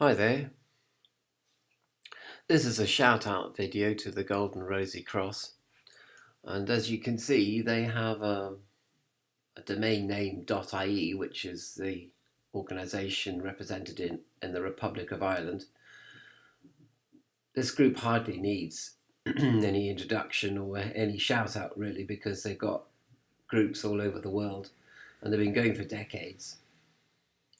Hi there. This is a shout out video to the Golden Rosy Cross, and as you can see they have a domain name .ie, which is the organisation represented in the Republic of Ireland. This group hardly needs any introduction or any shout out really, because they've got groups all over the world and they've been going for decades,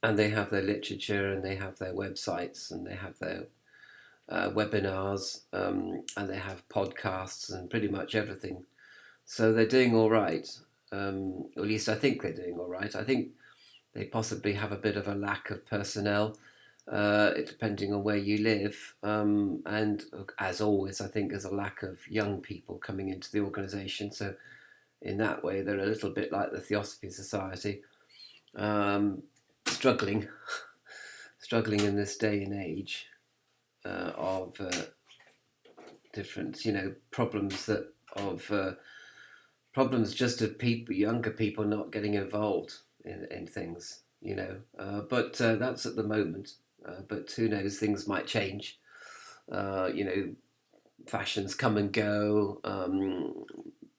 and they have their literature and they have their websites and they have their webinars, and they have podcasts and pretty much everything. So they're doing all right. Or at least I think they're doing all right. I think they possibly have a bit of a lack of personnel, depending on where you live. And as always, I think there's a lack of young people coming into the organisation. So in that way, they're a little bit like the Theosophy Society, struggling, struggling in this day and age of different, problems problems just of people, younger people not getting involved in things, But that's at the moment. But who knows? Things might change. Fashions come and go.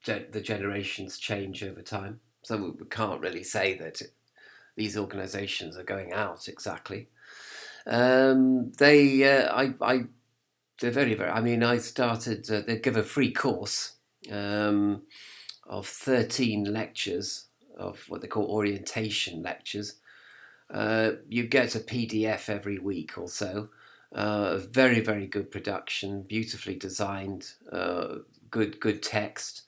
The generations change over time, so we can't really say that these organisations are going out exactly. They're very, very. I mean, I started. They give a free course of 13 lectures of what they call orientation lectures. You get a PDF every week or so. Very, very good production, beautifully designed, good text,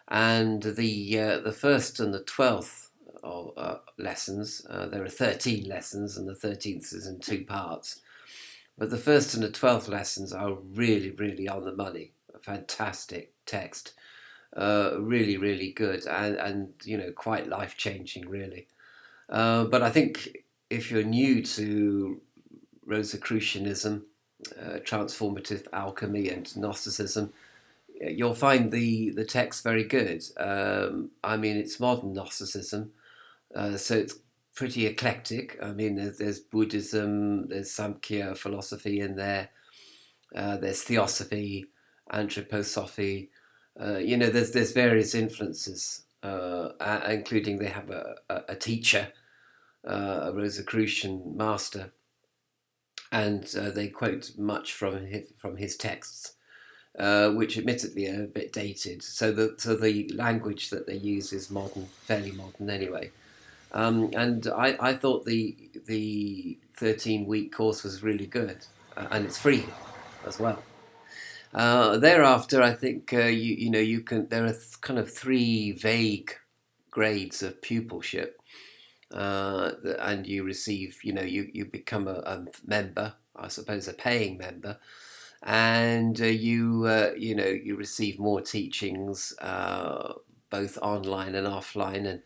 and the first and the 12th lessons. There are 13 lessons, and the 13th is in two parts. But the first and the 12th lessons are really, really on the money. A fantastic text, really, really good, and quite life changing, really. But I think if you're new to Rosicrucianism, transformative alchemy, and Gnosticism, you'll find the text very good. I mean, it's modern Gnosticism, so it's pretty eclectic. I mean, there's Buddhism, there's Samkhya philosophy in there, there's theosophy, anthroposophy. There's various influences, including they have a teacher, a Rosicrucian master, and they quote much from his texts, which admittedly are a bit dated. So the language that they use is modern, fairly modern anyway. And I thought the 13-week course was really good, and it's free as well. Thereafter, I think you can. There are kind of three vague grades of pupilship, and you receive. You become a member, I suppose, a paying member, and you receive more teachings, both online and offline, and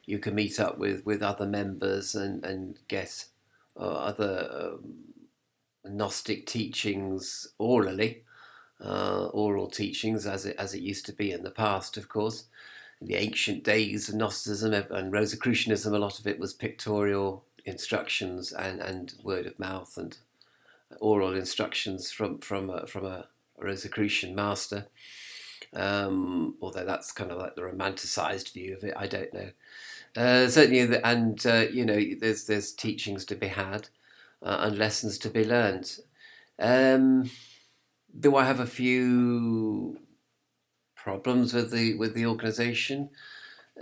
you can meet up with other members and get other Gnostic teachings orally, oral teachings as it used to be in the past, of course. In the ancient days of Gnosticism and Rosicrucianism, a lot of it was pictorial instructions and word of mouth and oral instructions from a Rosicrucian master. Although that's kind of like the romanticized view of it, I don't know. Certainly, there's teachings to be had, and lessons to be learned. Do I have a few problems with the organisation?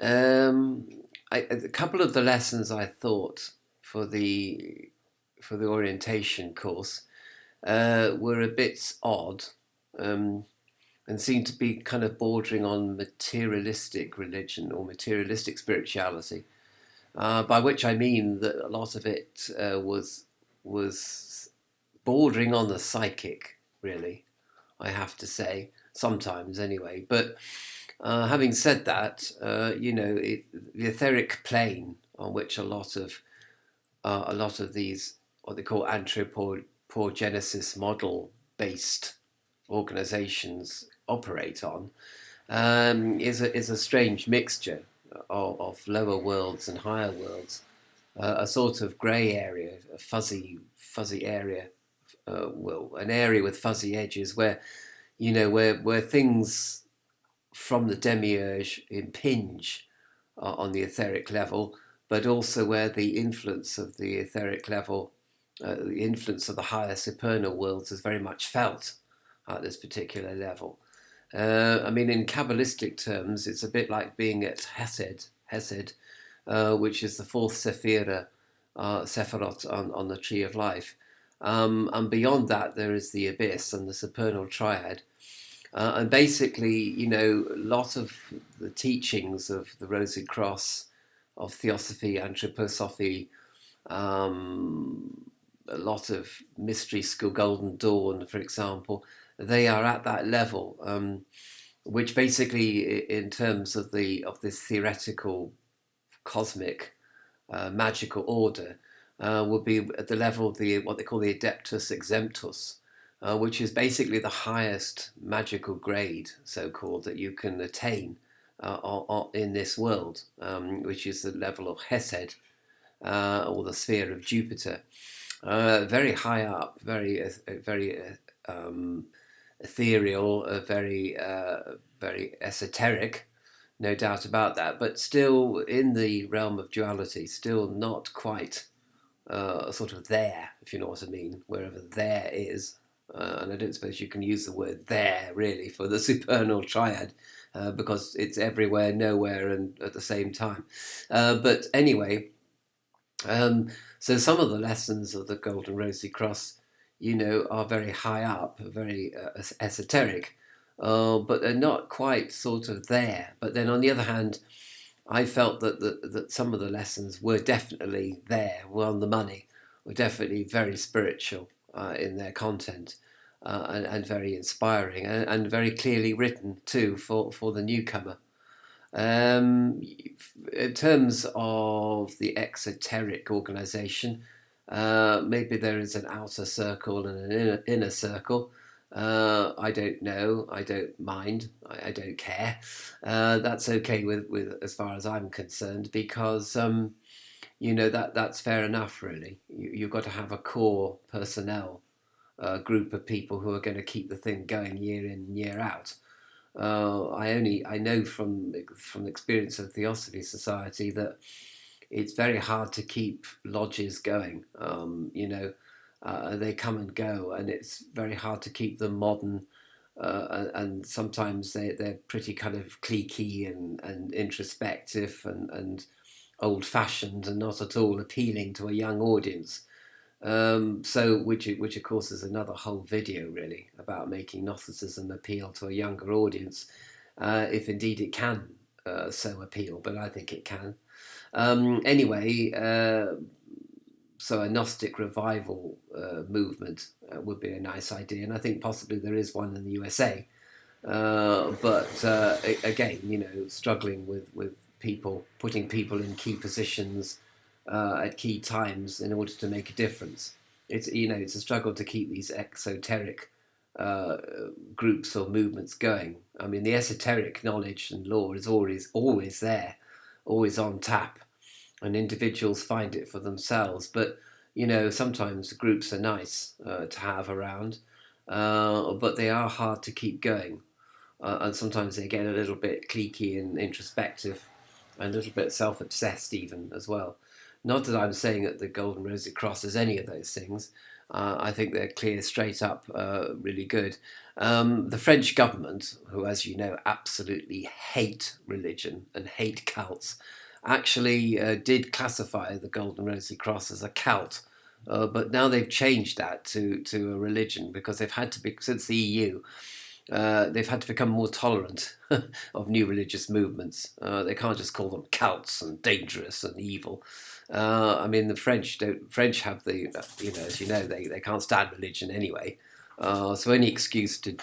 A couple of the lessons I thought for the orientation course were a bit odd, and seemed to be kind of bordering on materialistic religion or materialistic spirituality, by which I mean that a lot of it was bordering on the psychic, really, I have to say, sometimes anyway. But having said that, the etheric plane on which a lot of these, what they call anthropogenesis model based organizations operate on, is a strange mixture of lower worlds and higher worlds, a sort of grey area, a fuzzy fuzzy area, an area with fuzzy edges where, where things from the demiurge impinge on the etheric level, but also where the influence of the etheric level, the influence of the higher supernal worlds is very much felt at this particular level. I mean, in Kabbalistic terms, it's a bit like being at Hesed, which is the fourth Sephirot on the Tree of Life. And beyond that, there is the Abyss and the supernal triad. And basically, a lot of the teachings of the Rosy Cross, of Theosophy, Anthroposophy, a lot of mystery school, Golden Dawn, for example, they are at that level, which basically, in terms of this theoretical, cosmic, magical order, would be at the level of what they call the Adeptus Exemptus, which is basically the highest magical grade, so-called, that you can attain in this world, which is the level of Hesed, or the sphere of Jupiter. Very high up, very ethereal, very esoteric, no doubt about that, but still in the realm of duality, still not quite sort of there, if you know what I mean, wherever there is. And I don't suppose you can use the word there really for the supernal triad, because it's everywhere, nowhere, and at the same time. But anyway, so some of the lessons of the Golden Rosy Cross, are very high up, very esoteric, but they're not quite sort of there. But then on the other hand, I felt that some of the lessons were definitely there, were on the money, were definitely very spiritual in their content, and very inspiring, and very clearly written too for the newcomer. In terms of the exoteric organization, maybe there is an outer circle and an inner circle. I don't know. I don't mind. I don't care. That's okay with as far as I'm concerned, because that's fair enough. Really, you've got to have a core personnel group of people who are going to keep the thing going year in, year out. I know from the experience of Theosophy Society that it's very hard to keep lodges going. They come and go, and it's very hard to keep them modern. And sometimes they're pretty kind of cliquey and introspective and old-fashioned and not at all appealing to a young audience. So which of course is another whole video really about making Gnosticism appeal to a younger audience, if indeed it can so appeal, but I think it can. Anyway, so a Gnostic revival movement would be a nice idea, and I think possibly there is one in the USA. But again, struggling with people, putting people in key positions at key times in order to make a difference. It's a struggle to keep these exoteric groups or movements going. I mean, the esoteric knowledge and lore is always there, always on tap, and individuals find it for themselves. But sometimes groups are nice to have around, but they are hard to keep going, and sometimes they get a little bit cliquey and introspective, and a little bit self-obsessed even as well. Not that I'm saying that the Golden Rosy Cross is any of those things. I think they're clear, straight up, really good. The French government, who, as you know, absolutely hate religion and hate cults, actually did classify the Golden Rosy Cross as a cult. But now they've changed that to a religion, because they've had to be, since the EU, they've had to become more tolerant of new religious movements. They can't just call them cults and dangerous and evil. I mean, the French have the, as you know, they can't stand religion anyway. So any excuse to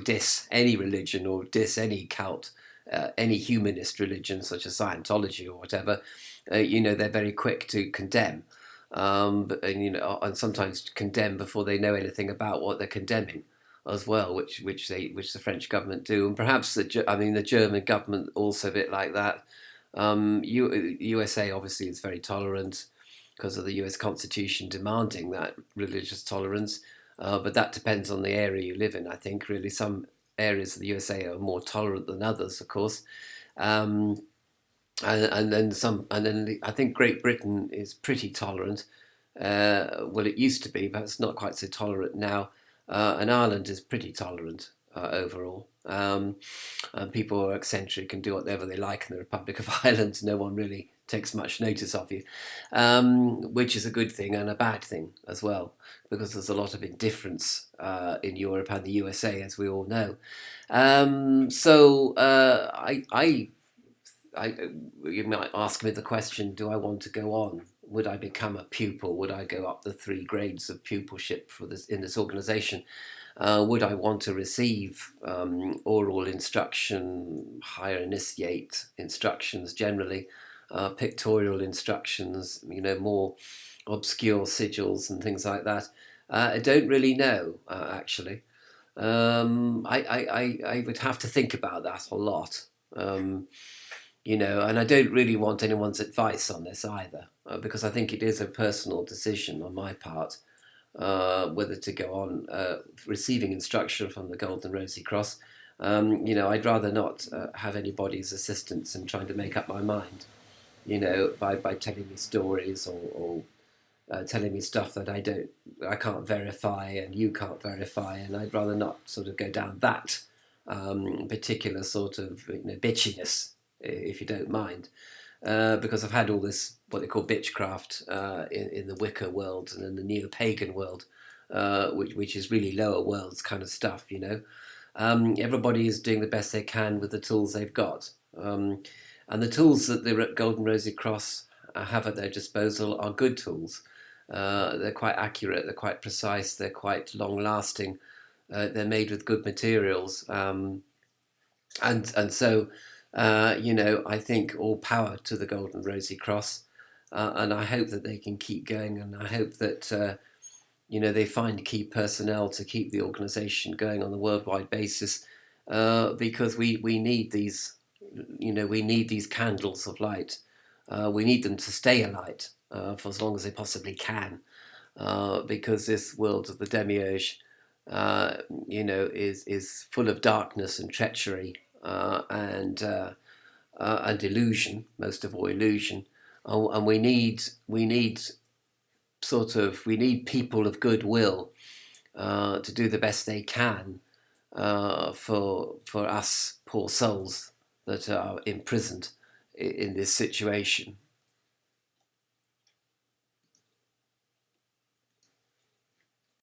diss any religion or diss any cult, any humanist religion such as Scientology or whatever, they're very quick to condemn, and sometimes condemn before they know anything about what they're condemning as well, which the French government do, and perhaps the German government also a bit like that. USA obviously is very tolerant. because of the US Constitution demanding that religious tolerance. But that depends on the area you live in, I think. Really, some areas of the USA are more tolerant than others, of course. Um, and then some, and then I think Great Britain is pretty tolerant. Well, it used to be, but it's not quite so tolerant now. And Ireland is pretty tolerant overall. And people are eccentric and do whatever they like in the Republic of Ireland. No one really takes much notice of you, which is a good thing and a bad thing as well, because there's a lot of indifference in Europe and the USA, as we all know. You might ask me the question, do I want to go on? Would I become a pupil? Would I go up the 3 grades of pupilship for this in this organisation? Would I want to receive oral instruction, higher initiate instructions generally, pictorial instructions, more obscure sigils and things like that? I don't really know, actually. I would have to think about that a lot. And I don't really want anyone's advice on this either, because I think it is a personal decision on my part whether to go on receiving instruction from the Golden Rosy Cross. I'd rather not have anybody's assistance in trying to make up my mind, by telling me stories or telling me stuff that I can't verify and you can't verify, and I'd rather not sort of go down that particular sort of bitchiness, if you don't mind, because I've had all this what they call bitchcraft in the Wicca world and in the neo-pagan world, which is really lower worlds kind of stuff. Everybody is doing the best they can with the tools they've got, and the tools that the Golden Rosy Cross have at their disposal are good tools. They're quite accurate, they're quite precise, they're quite long-lasting. They're made with good materials, and so I think all power to the Golden Rosy Cross, and I hope that they can keep going, and I hope that they find key personnel to keep the organisation going on a worldwide basis, because we need these, we need these candles of light. We need them to stay alight for as long as they possibly can, because this world of the demiurge, is full of darkness and treachery and illusion, most of all illusion, and we need people of goodwill to do the best they can for us poor souls that are imprisoned in this situation.